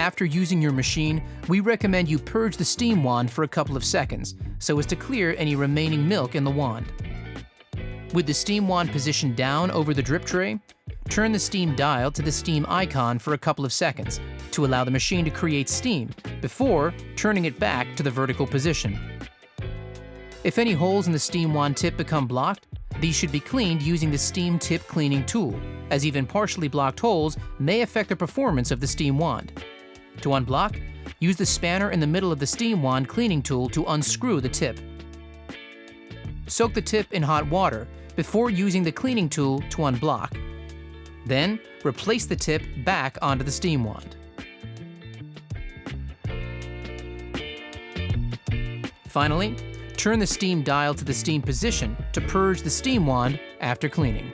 After using your machine, we recommend you purge the steam wand for a couple of seconds so as to clear any remaining milk in the wand. With the steam wand positioned down over the drip tray, turn the steam dial to the steam icon for a couple of seconds to allow the machine to create steam before turning it back to the vertical position. If any holes in the steam wand tip become blocked, these should be cleaned using the steam tip cleaning tool, as even partially blocked holes may affect the performance of the steam wand. To unblock, use the spanner in the middle of the steam wand cleaning tool to unscrew the tip. Soak the tip in hot water before using the cleaning tool to unblock. Then, replace the tip back onto the steam wand. Finally, turn the steam dial to the steam position to purge the steam wand after cleaning.